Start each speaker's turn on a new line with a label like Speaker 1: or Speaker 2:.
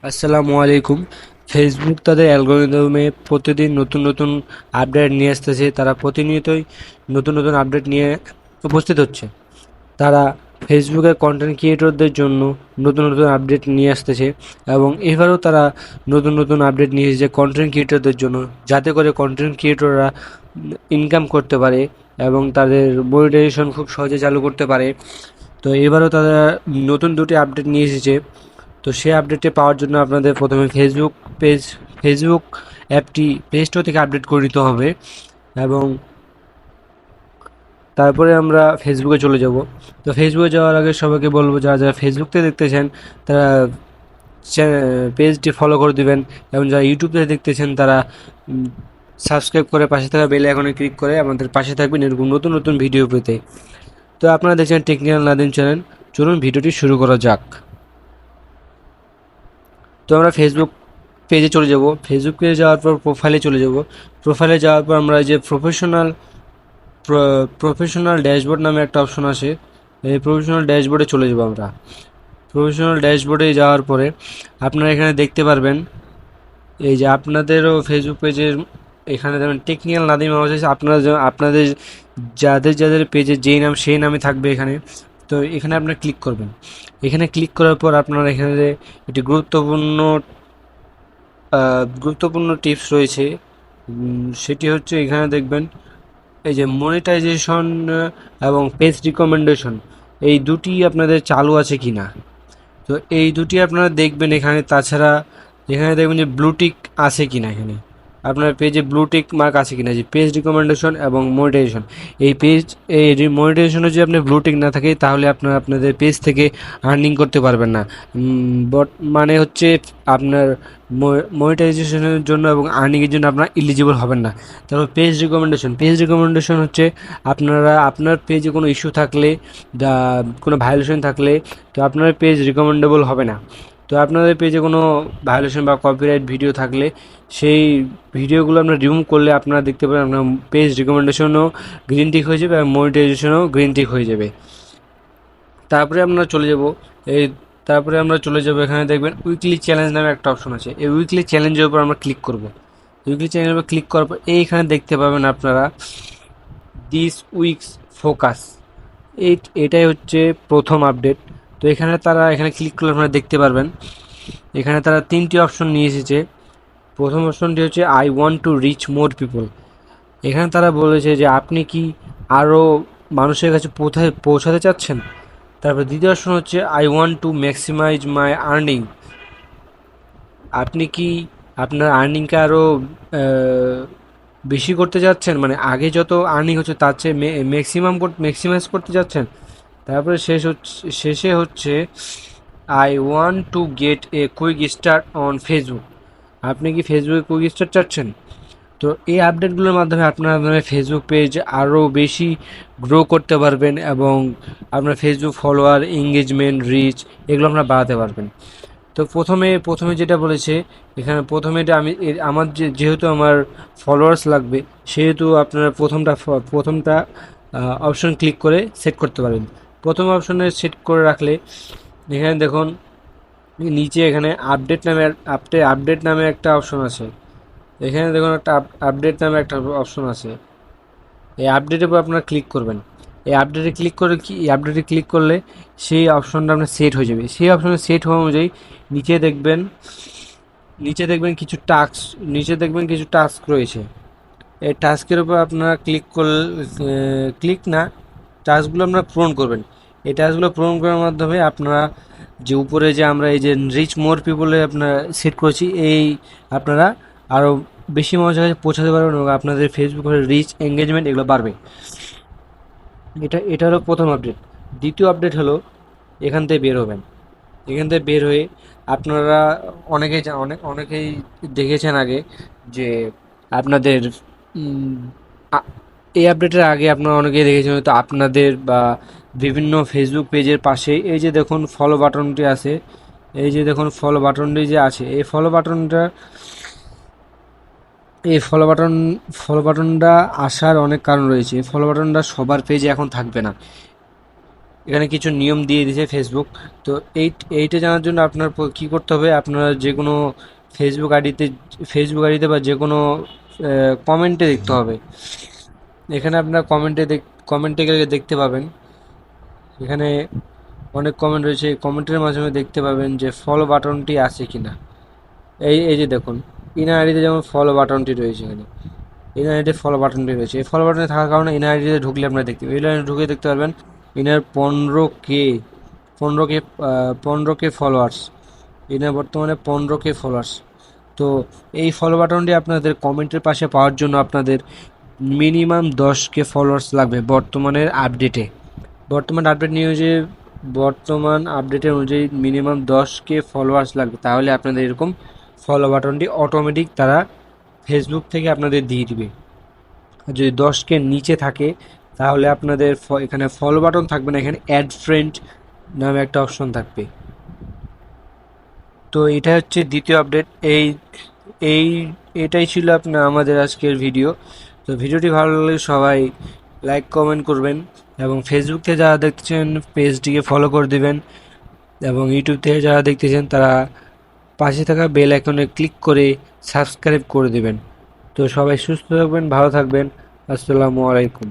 Speaker 1: আসসালামু আলাইকুম। ফেসবুক তাদের অ্যালগরিদমে প্রতিদিন নতুন নতুন আপডেট নিয়ে আসতেছে। তারা প্রতিনিয়তই নতুন নতুন আপডেট নিয়ে উপস্থিত হচ্ছে। তারা ফেসবুকের কন্টেন্ট ক্রিয়েটরদের জন্য নতুন নতুন আপডেট নিয়ে আসতেছে এবং এবারেও তারা নতুন নতুন আপডেট নিয়ে এসেছে কন্টেন্ট ক্রিয়েটরদের জন্য, যাতে করে কন্টেন্ট ক্রিয়েটররা ইনকাম করতে পারে এবং তাদের মনিটাইজেশন খুব সহজে চালু করতে পারে। তো এবারেও তারা নতুন দুটি আপডেট নিয়ে এসেছে। তো সেই আপডেটটি পাওয়ার জন্য আপনাদের প্রথমে ফেসবুক অ্যাপটি প্লে স্টোর থেকে আপডেট করে নিতে হবে এবং তারপরে আমরা ফেসবুকে চলে যাব। তো ফেসবুকে যাওয়ার আগে সবাইকে বলবো, যারা যারা ফেসবুক থেকে দেখতেছেন তারা পেজটি ফলো করে দিবেন এবং যারা ইউটিউব থেকে দেখতেছেন তারা সাবস্ক্রাইব করে পাশে থাকা বেল আইকনে ক্লিক করে আমাদের পাশে থাকবেন এরকম নতুন নতুন ভিডিও পেতে। তো আপনারা দেখছেন টেকনিক্যাল নাদিম চ্যানেল। চলুন ভিডিওটি শুরু করা যাক। তো আমরা ফেসবুক পেজে চলে যাব। ফেসবুক পেজে যাওয়ার পর প্রোফাইলে চলে যাব। প্রোফাইলে যাওয়ার পর আমরা যে প্রফেশনাল ড্যাশবোর্ড নামে একটা অপশন আসে, এই প্রফেশনাল ড্যাশবোর্ডে চলে যাব আমরা। প্রফেশনাল ড্যাশবোর্ডে যাওয়ার পরে আপনারা এখানে দেখতে পারবেন এই যে আপনাদেরও ফেসবুক পেজের এখানে যেমন টেকনিক্যাল নাদিম আওয়াজ আছে, আপনাদের যাদের যাদের পেজের যেই নাম সেই নামে থাকবে এখানে। তো এখানে আপনারা ক্লিক করবেন। এখানে ক্লিক করার পর আপনারা এখানে একটি গুরুত্বপূর্ণ টিপস রয়েছে। সেটি হচ্ছে এখানে দেখবেন এই যে মনিটাইজেশন এবং পেজ রিকমেন্ডেশন, এই দুটি আপনাদের চালু আছে কি না। তো এই দুটি আপনারা দেখবেন এখানে। তাছাড়া এখানে দেখবেন যে ব্লুটিক আছে কি না, এখানে আপনার পেজে ব্লুটিক মার্ক আছে কিনা, যে পেজ রিকমেন্ডেশন এবং মনিটাইজেশন। এই মনিটাইজেশনে যদি আপনার ব্লুটিক না থাকে তাহলে আপনাদের পেজ থেকে আর্নিং করতে পারবেন না। মানে হচ্ছে আপনার মনিটাইজেশনের জন্য এবং আর্নিংয়ের জন্য আপনার ইলিজিবল হবেন না। তারপর পেজ রিকমেন্ডেশন হচ্ছে আপনার পেজে কোনো ইস্যু থাকলে, কোনো ভায়োলেশন থাকলে, তো আপনার পেজ রিকমেন্ডেবল হবে না। তো আপনাদের পেজে কোনো ভায়োলেশন বা কপিরাইট ভিডিও থাকলে সেই ভিডিওগুলো আপনার রিমুভ করলে আপনারা দেখতে পাবেন আপনার পেজ রিকমেন্ডেশনও গ্রিন টিক হয়ে যাবে এবং মনিটাইজেশনও গ্রিন টিক হয়ে যাবে। তারপরে আমরা চলে যাব এই তারপরে আমরা চলে যাব এখানে দেখবেন উইকলি চ্যালেঞ্জ নামে একটা অপশন আছে। এই উইকলি চ্যালেঞ্জের উপর আমরা ক্লিক করব। উইকলি চ্যালেঞ্জের উপর ক্লিক করার পর এইখানে দেখতে পাবেন আপনারা দিস উইকস ফোকাস, এটাই হচ্ছে প্রথম আপডেট। তো এখানে ক্লিক করলে আপনারা দেখতে পারবেন এখানে তারা তিনটি অপশন নিয়ে এসেছে। প্রথম অপশনটি হচ্ছে I want to reach more people. এখানে তারা বলেছে যে আপনি কি আরও মানুষের কাছে পৌঁছাতে চাচ্ছেন। তারপর দ্বিতীয় অপশন হচ্ছে I want to maximize my earning. আপনি কি আপনার আর্নিংকে আরও বেশি করতে যাচ্ছেন, মানে আগে যত আর্নিং হচ্ছে তার চেয়ে ম্যাক্সিমাইজ করতে যাচ্ছেন। তারপরে শেষে হচ্ছে I want to get a quick start on Facebook. আপনি কি ফেসবুকে কুইক স্টার্ট চাচ্ছেন। তো এই আপডেটগুলোর মাধ্যমে আপনার ফেসবুক পেজ আরও বেশি গ্রো করতে পারবেন এবং আপনার ফেসবুক ফলোয়ার, এঙ্গেজমেন্ট, রিচ এগুলো আপনারা বাড়াতে পারবেন। তো প্রথমে যেটা বলেছে এখানে, প্রথমে এটা আমার যেহেতু আমার ফলোয়ার্স লাগবে, সেহেতু আপনারা প্রথমটা অপশন ক্লিক করে সেট করতে পারেন। প্রথম অপশনে সেট করে রাখলে এখানে দেখুন নিচে এখানে আপডেট নামে একটা অপশন আছে। এখানে দেখুন একটা আপডেট নামে একটা অপশন আছে। এই আপডেটের উপর আপনারা ক্লিক করবেন। এই আপডেটে ক্লিক করলে সেই অপশনটা আপনার সেট হয়ে যাবে। সেই অপশনে সেট হওয়া অনুযায়ী নিচে দেখবেন নিচে দেখবেন কিছু টাস্ক রয়েছে। এই টাস্কের উপর আপনারা টাস্কগুলো আপনারা পূরণ করবেন। এই টাস্কগুলো পূরণ করার মাধ্যমে আপনারা যে উপরে যে আমরা এই যে রিচ মোর পিপলে আপনারা সেট করেছি, এই আপনারা আরও বেশি মানুষের কাছে পৌঁছাতে পারবেন এবং আপনাদের ফেসবুকের রিচ, এঙ্গেজমেন্ট এগুলো বাড়বে। এটা হলো প্রথম আপডেট। দ্বিতীয় আপডেট হলো এখান থেকে বের হয়ে আপনারা অনেকেই দেখেছেন আগে যে আপনাদের এই আপডেটের আগে আপনারা অনেকেই দেখেছেন হয়তো আপনাদের বা বিভিন্ন ফেসবুক পেজের পাশে এই যে দেখুন ফলো বাটনটি আছে। এই যে দেখুন ফলো বাটনটি যে আছে, ফলো বাটনটা আসার অনেক কারণ রয়েছে। ফলো বাটনটা সবার পেজে এখন থাকবে না। এখানে কিছু নিয়ম দিয়ে দিয়েছে ফেসবুক। তো এইটা জানার জন্য আপনার কী করতে হবে, আপনারা যে কোনো ফেসবুক আইডিতে বা যে কোনো কমেন্টে দেখতে হবে। এখানে আপনার কমেন্টে গেলে দেখতে পাবেন, এখানে অনেক কমেন্ট রয়েছে। এই কমেন্টের মাধ্যমে দেখতে পাবেন যে ফলো বাটনটি আছে কিনা। এই যে দেখুন, ইনার আইডিতে যেমন ফলো বাটনটি রয়েছে, এখানে ইনার আইডিতে ফলো বাটনটি রয়েছে। এই ফলো বাটনে থাকার কারণে ইনার আইডিতে ঢুকলে আপনারা দেখতে পাবেন, এই লাইনে ঢুকে দেখতে পারবেন ইনার 15K ফলোয়ার্স। ইনার বর্তমানে 15K ফলোয়ার্স। তো এই ফলো বাটনটি আপনাদের কমেন্টের পাশে পাওয়ার জন্য আপনাদের মিনিমাম 10K ফলোয়ার্স লাগবে বর্তমান আপডেটের অনুযায়ী মিনিমাম 10K ফলোয়ার্স লাগবে, তাহলে আপনাদের এরকম ফলো বাটনটি অটোমেটিক তারা ফেসবুক থেকে আপনাদের দিয়ে দিবে। আর যদি 10K নিচে থাকে তাহলে আপনাদের এখানে ফলো বাটন থাকবে না, এখানে অ্যাড ফ্রেন্ড নামে একটা অপশন থাকবে। তো এটা হচ্ছে দ্বিতীয় আপডেট। এই এটাই ছিল আমাদের আজকের ভিডিও। তো ভিডিওটি ভালো লাগলে সবাই লাইক কমেন্ট করবেন, এবং ফেসবুক থেকে যারা দেখছেন পেজটিকে ফলো করে দিবেন, এবং ইউটিউব থেকে যারা দেখতেছেন তারা পাশে থাকা বেল আইকনে ক্লিক করে সাবস্ক্রাইব করে দিবেন। তো সবাই সুস্থ থাকবেন, ভালো থাকবেন। আসসালামু আলাইকুম।